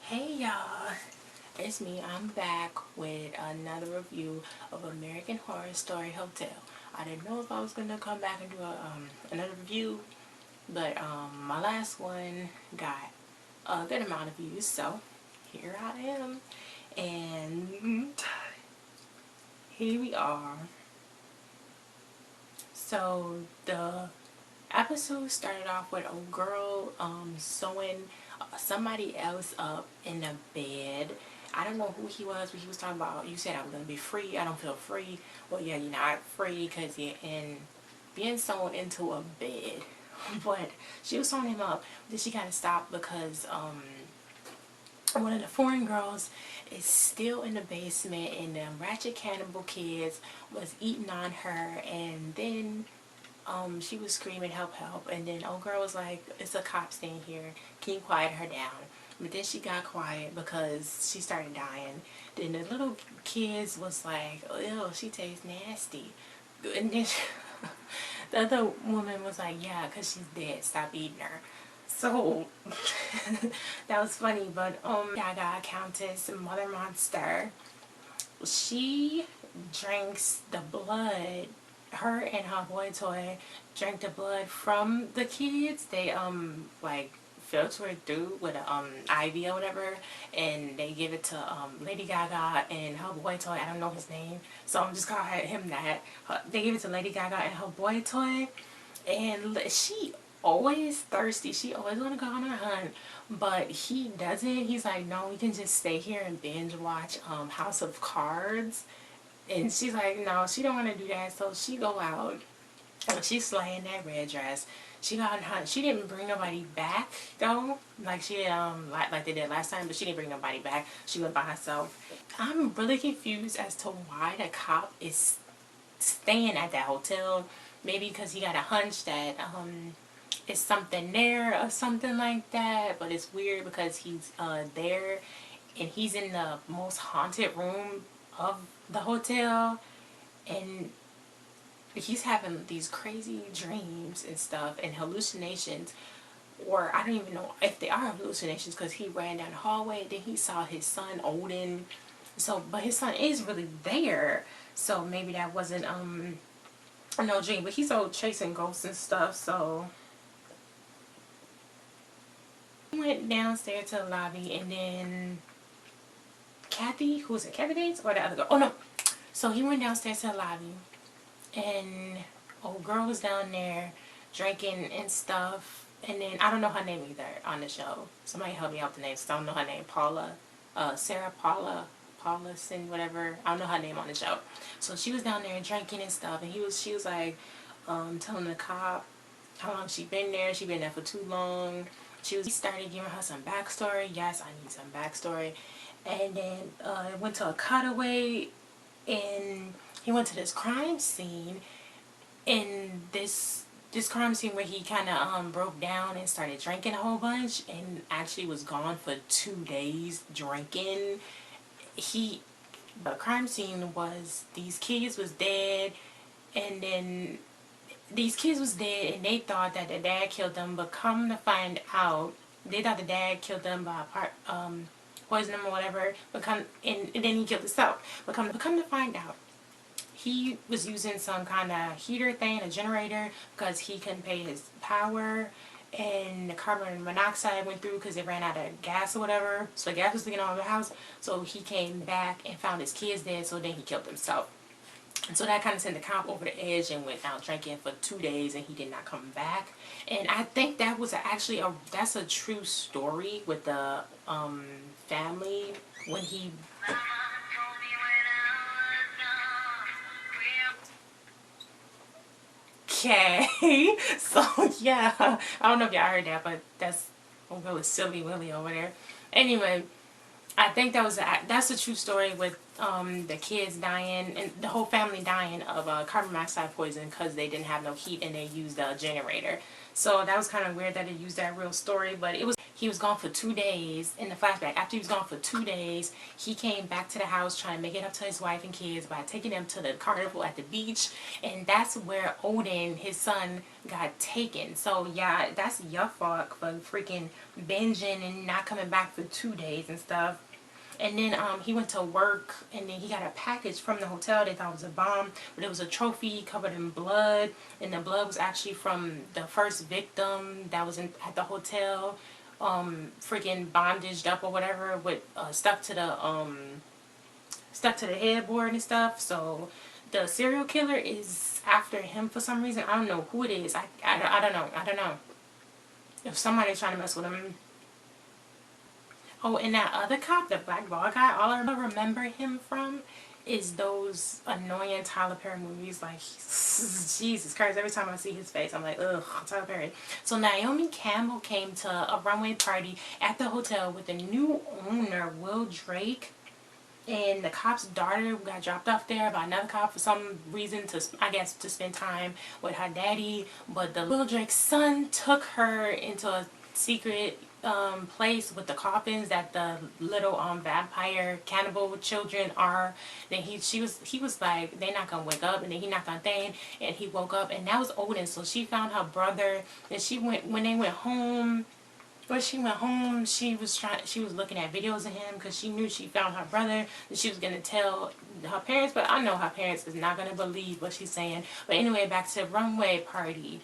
Hey y'all, it's me. I'm back with another review of American Horror Story Hotel. I didn't know if I was gonna come back and do another review, but my last one got a good amount of views, so here I am, and here we are. So the episode started off with a girl sewing somebody else up in the bed. I don't know who he was, but he was talking about, you said I'm going to be free. I don't feel free. Well, yeah, you're not free because you're being sewn into a bed. But she was sewing him up. Then she kind of stopped because one of the foreign girls is still in the basement, and the ratchet cannibal kids was eating on her, and then she was screaming help help, and then old girl was like, it's a cop staying here, can you quiet her down? But then she got quiet because she started dying. Then the little kids was like, ew, she tastes nasty. And then the other woman was like, yeah, because she's dead, stop eating her. So that was funny. But Gaga Countess Mother Monster, she drinks the blood. Her and her boy toy drank the blood from the kids. They like filter it through with a IV or whatever, and they give it to Lady Gaga and her boy toy. I don't know his name, so I'm just calling him that. They give it to Lady Gaga and her boy toy, and she always thirsty. She always want to go on a hunt, but he doesn't. He's like, no, we can just stay here and binge watch House of Cards. And she's like, no, she don't want to do that. So she go out and she's slaying that red dress. She got on hunt. She didn't bring nobody back though, like she like they did last time. But she didn't bring nobody back. She went by herself. I'm really confused as to why the cop is staying at that hotel. Maybe because he got a hunch that it's something there or something like that. But it's weird because he's there and he's in the most haunted room of the hotel, and he's having these crazy dreams and stuff and hallucinations, or I don't even know if they are hallucinations because he ran down the hallway and then he saw his son Odin. So but his son is really there, so maybe that wasn't no dream. But he's all chasing ghosts and stuff. So he went downstairs to the lobby, and then Kathy, who was it, Kathy Bates or the other girl? Oh no. So he went downstairs to the lobby, and old girl was down there drinking and stuff. And then I don't know her name either on the show. Somebody help me out with the names. I don't know her name. Paula, Sarah Paulison, whatever. I don't know her name on the show. So she was down there drinking and stuff, and she was like telling the cop how long she been there. She been there for too long. He started giving her some backstory. Yes, I need some backstory. And then it went to a cutaway, and he went to this crime scene, and this crime scene where he kind of broke down and started drinking a whole bunch, and actually was gone for 2 days drinking. The crime scene was these kids was dead, and then these kids was dead, and they thought that the dad killed them, but come to find out, they thought the dad killed them by poison them or whatever, and then he killed himself. But come to find out, he was using some kind of heater thing, a generator, because he couldn't pay his power, and the carbon monoxide went through because it ran out of gas or whatever. So the gas was leaking all over the house. So he came back and found his kids dead, so then he killed himself. And so that kind of sent the cop over the edge and went out drinking for 2 days, and he did not come back. And I think that was actually that's a true story with the family when he. Okay, so yeah, I don't know if y'all heard that, but that's really silly Willie over there. Anyway, I think that's a true story with the kids dying and the whole family dying of carbon monoxide poison because they didn't have no heat and they used a generator. So that was kind of weird that they used that real story, but it was, he was gone for 2 days in the flashback. After he was gone for 2 days, he came back to the house trying to make it up to his wife and kids by taking them to the carnival at the beach. And that's where Odin, his son, got taken. So yeah, that's your fault for freaking binging and not coming back for 2 days and stuff. And then he went to work, and then he got a package from the hotel. They thought it was a bomb, but it was a trophy covered in blood, and the blood was actually from the first victim that was at the hotel, freaking bondaged up or whatever, with stuck to the headboard and stuff. So the serial killer is after him for some reason. I don't know who it is. I don't know. I don't know if somebody's trying to mess with him. Oh, and that other cop, the black ball guy, all I remember him from is those annoying Tyler Perry movies. Like, Jesus Christ, every time I see his face, I'm like, ugh, Tyler Perry. So Naomi Campbell came to a runway party at the hotel with the new owner, Will Drake. And the cop's daughter got dropped off there by another cop for some reason, to, I guess, to spend time with her daddy. But the Will Drake's son took her into a secret place with the coffins that the little vampire cannibal children are. Then he was like, they're not gonna wake up, and then he knocked on thing, and he woke up, and that was Odin. So she found her brother, and she went, when they went home. When she went home, she was looking at videos of him because she knew she found her brother, and she was gonna tell her parents. But I know her parents is not gonna believe what she's saying. But anyway, back to the runway party.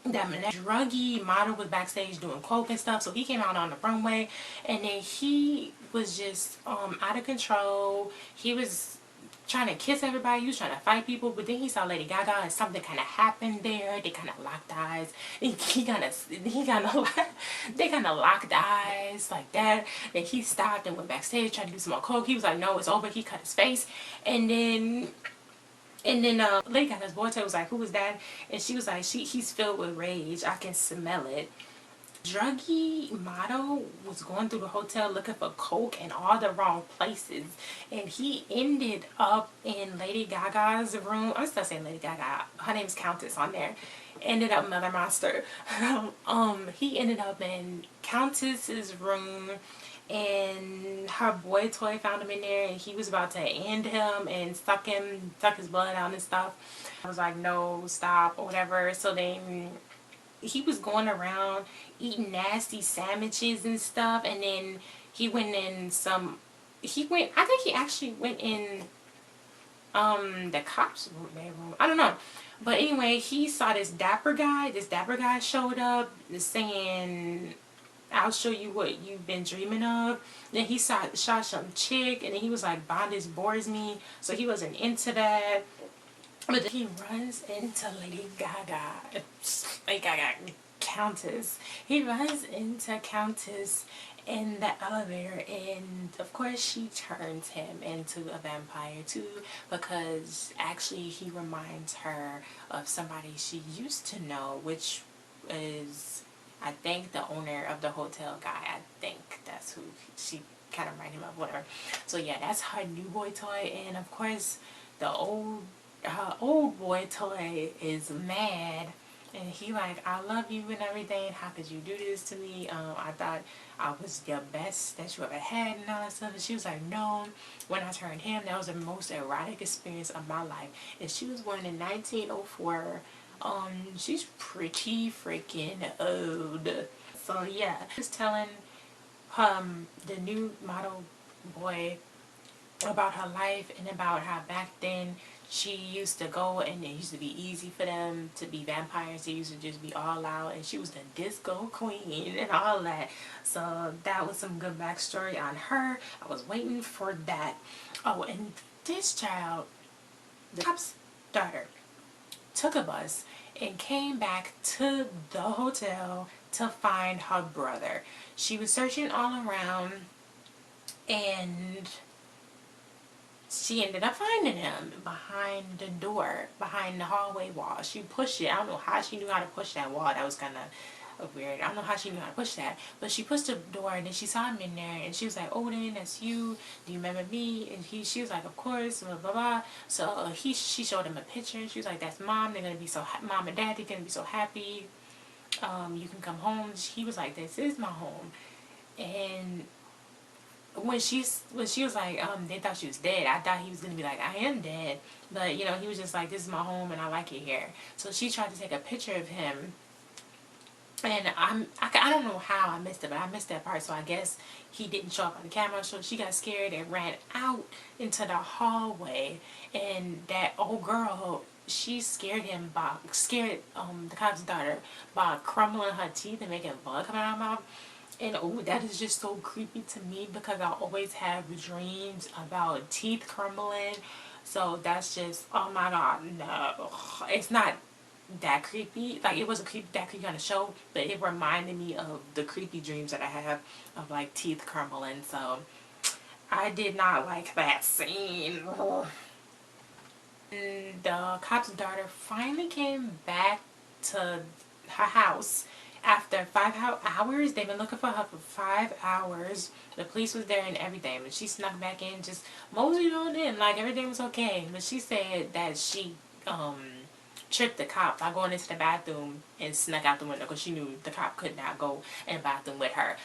That druggy model was backstage doing coke and stuff, so he came out on the runway, and then he was just out of control. He was trying to kiss everybody, he was trying to fight people, but then he saw Lady Gaga and something kind of happened there. They kind of locked eyes. They kind of locked eyes like that. Then he stopped and went backstage, tried to do some more coke. He was like, no, it's over. He cut his face, and then Lady Gaga's boyfriend was like, who was that? And she was like, he's filled with rage. I can smell it. Druggy model was going through the hotel looking for coke in all the wrong places, and he ended up in Lady Gaga's room. I'm still saying Lady Gaga. Her name's Countess on there. Ended up Mother Monster. He ended up in Countess's room, and her boy toy found him in there, and he was about to end him and suck his blood out and stuff. I was like, no, stop, or whatever. So then he was going around eating nasty sandwiches and stuff, and then he went in I think he actually went in the cops' bedroom. I don't know. But anyway, he saw this dapper guy showed up saying, I'll show you what you've been dreaming of. Then he shot some chick, and then he was like, bondage bores me. So he wasn't into that. But then he runs into Lady Gaga. Lady Gaga, Countess. He runs into Countess in the elevator, and of course she turns him into a vampire too, because actually he reminds her of somebody she used to know, which is, I think, the owner of the hotel guy. I think that's who she kind of reminded him of, whatever. So yeah, that's her new boy toy. And of course her old boy toy is mad, and he like, I love you and everything, how could you do this to me, I thought I was the best that you ever had and all that stuff. And she was like, no, when I turned him, that was the most erotic experience of my life. And she was born in 1904. She's pretty freaking old. So yeah, just telling the new model boy about her life, and about how back then she used to go, and it used to be easy for them to be vampires. They used to just be all out, and she was the disco queen and all that. So that was some good backstory on her. I was waiting for that. Oh, and this child, the cop's daughter, took a bus and came back to the hotel to find her brother. She was searching all around, and she ended up finding him behind the door, behind the hallway wall. She pushed it. I don't know how she knew how to push that wall. That was kind of weird. I don't know how she knew how to push that. But she pushed the door, and then she saw him in there, and she was like, Odin, that's you. Do you remember me? And she was like, of course, blah, blah, blah. So she showed him a picture, and she was like, that's mom. They're going to be so, mom and dad, they're going to be so happy. You can come home. He was like, this is my home. And when she was like, they thought she was dead. I thought he was gonna be like, I am dead, but you know, he was just like, this is my home and I like it here. So she tried to take a picture of him, and I don't know how I missed it, but I missed that part. So I guess he didn't show up on the camera. So she got scared and ran out into the hallway, and that old girl, she scared the cop's daughter by crumbling her teeth and making blood come out of her mouth. And oh, that is just so creepy to me because I always have dreams about teeth crumbling. So that's just, oh my god, no. It's not that creepy. Like, it wasn't creepy, that creepy on the show, but it reminded me of the creepy dreams that I have of like teeth crumbling. So I did not like that scene. And the cop's daughter finally came back to her house after 5 hours. They've been looking for her for 5 hours. The police was there and everything, but she snuck back in, just moseyed on in like everything was okay. But she said that she tricked the cop by going into the bathroom and snuck out the window because she knew the cop could not go in the bathroom with her.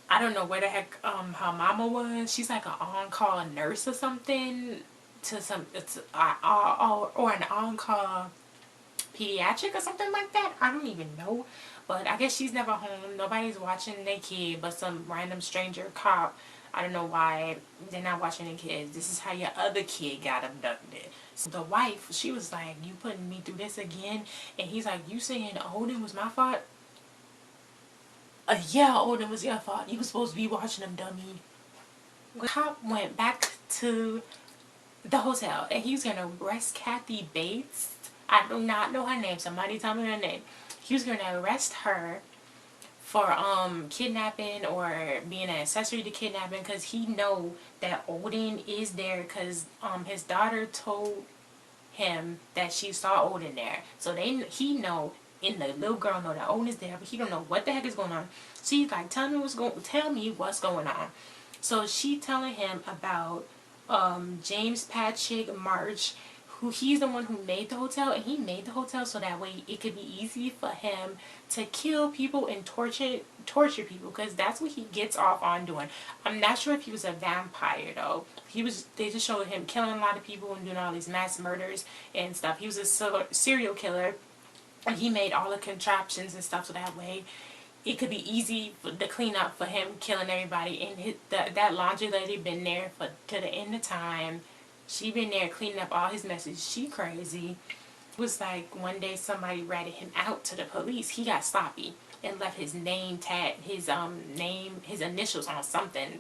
I don't know where the heck her mama was. She's like an on-call nurse or something, to some or an on-call pediatric or something like that. I don't even know. But I guess she's never home. Nobody's watching their kid but some random stranger cop. I don't know why they're not watching their kids. This is how your other kid got abducted. So the wife, she was like, you putting me through this again? And he's like, you saying Odin was my fault? Yeah, Odin was your fault. You was supposed to be watching them, dummy. The cop went back to the hotel and he was going to arrest Kathy Bates. I do not know her name. Somebody tell me her name. He was going to arrest her for kidnapping or being an accessory to kidnapping because he know that Odin is there because his daughter told him that she saw Odin there. So he know, and the little girl know that Odin is there, but he don't know what the heck is going on. So he's like, tell me what's going on. So she telling him about James Patrick March, who he's the one who made the hotel, and he made the hotel so that way it could be easy for him to kill people and torture people, because that's what he gets off on doing. I'm not sure if he was a vampire though. They just showed him killing a lot of people and doing all these mass murders and stuff. He was a serial killer, and he made all the contraptions and stuff so that way it could be easy to clean up for him killing everybody. And that laundry lady been there to the end of time. She been there cleaning up all his messes. She crazy. It was like one day somebody ratted him out to the police. He got sloppy and left his name tag, his initials on something,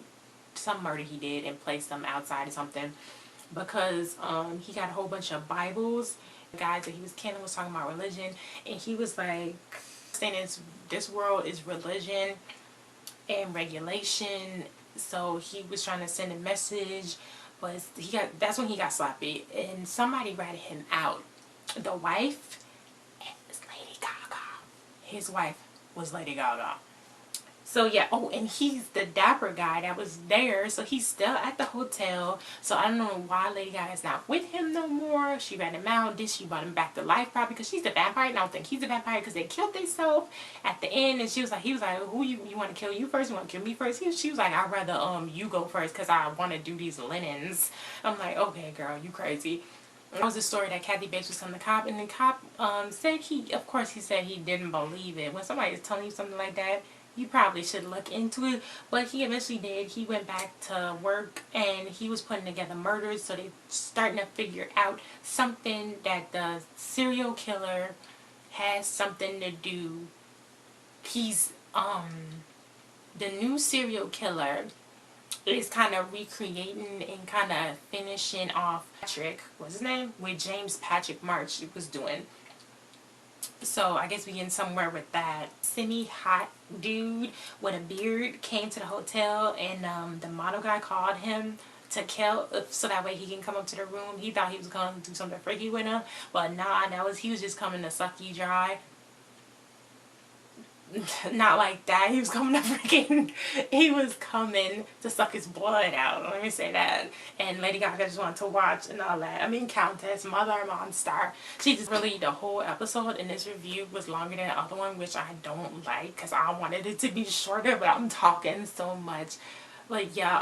some murder he did, and placed them outside or something, because he got a whole bunch of Bibles. The guys that he was killing was talking about religion, and he was like saying this world is religion and regulation. So he was trying to send a message, but that's when he got sloppy and somebody ratted him out. The wife is Lady Gaga. His wife was Lady Gaga. So yeah, oh, and he's the dapper guy that was there, so he's still at the hotel. So I don't know why Lady Gaga's not with him no more. She ran him out. Did she brought him back to life? Probably because she's the vampire. And I don't think he's a vampire because they killed themselves at the end. And he was like, who you want to kill you first? You want to kill me first? She was like, I'd rather you go first because I want to do these linens. I'm like, okay, girl, you crazy. That was the story that Kathy Bates was telling the cop, and the cop said of course he said he didn't believe it. When somebody is telling you something like that, you probably should look into it. But he eventually did. He went back to work and he was putting together murders, so they starting to figure out something that the serial killer has something to do. He's the new serial killer is kind of recreating and kind of finishing off Patrick, what's his name? With James Patrick March was doing. So I guess we getting somewhere with that. Semi-hot dude with a beard came to the hotel, and the model guy called him to kill, so that way he can come up to the room. He thought he was going to do something freaky with him, but nah, he was just coming to suck you dry. not like that. He was coming to freaking, he was coming to suck his blood out. Let me say that. And Lady Gaga just wanted to watch and all that. I mean, Countess, Mother Monster. She just really, the whole episode in this review was longer than the other one, which I don't like because I wanted it to be shorter, but I'm talking so much. But yeah,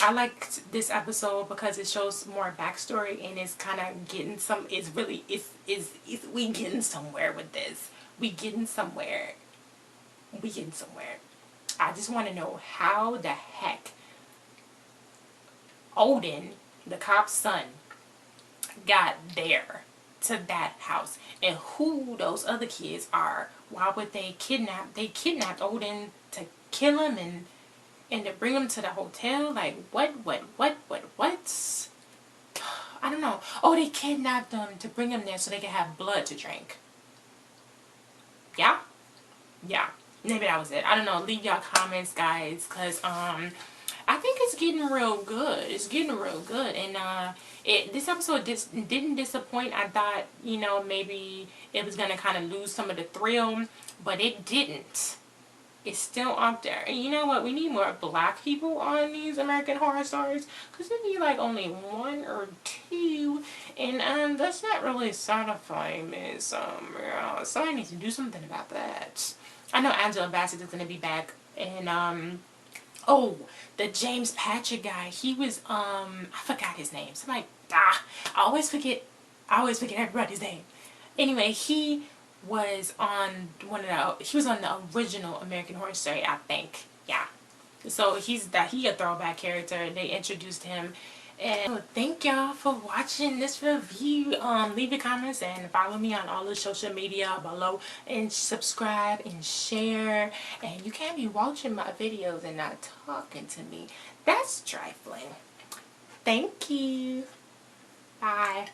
I liked this episode because it shows more backstory and it's kind of getting some, it's really, we getting somewhere with this. We getting somewhere. We getting somewhere. I just want to know how the heck Odin, the cop's son, got there to that house and who those other kids are. Why would they kidnap? They kidnapped Odin to kill him and to bring him to the hotel. Like what? I don't know. Oh, they kidnapped him to bring him there so they could have blood to drink. Yeah, yeah. Maybe that was it. I don't know. Leave y'all comments, guys, because I think it's getting real good. It's getting real good. And this episode didn't disappoint. I thought, you know, maybe it was going to kind of lose some of the thrill, but it didn't. It's still up there. And you know what? We need more black people on these American Horror Stories, because we need like only one or two, and that's not really satisfying me. Somebody needs to do something about that. I know Angela Bassett is going to be back, and oh, the James Patrick guy. He was I forgot his name. Somebody I always forget everybody's name. Anyway, he was on he was on the original American Horror Story, I think. Yeah. So he a throwback character. They introduced him. And thank y'all for watching this review. Leave your comments and follow me on all the social media below, and subscribe and share. And you can't be watching my videos and not talking to me. That's trifling. Thank you. Bye.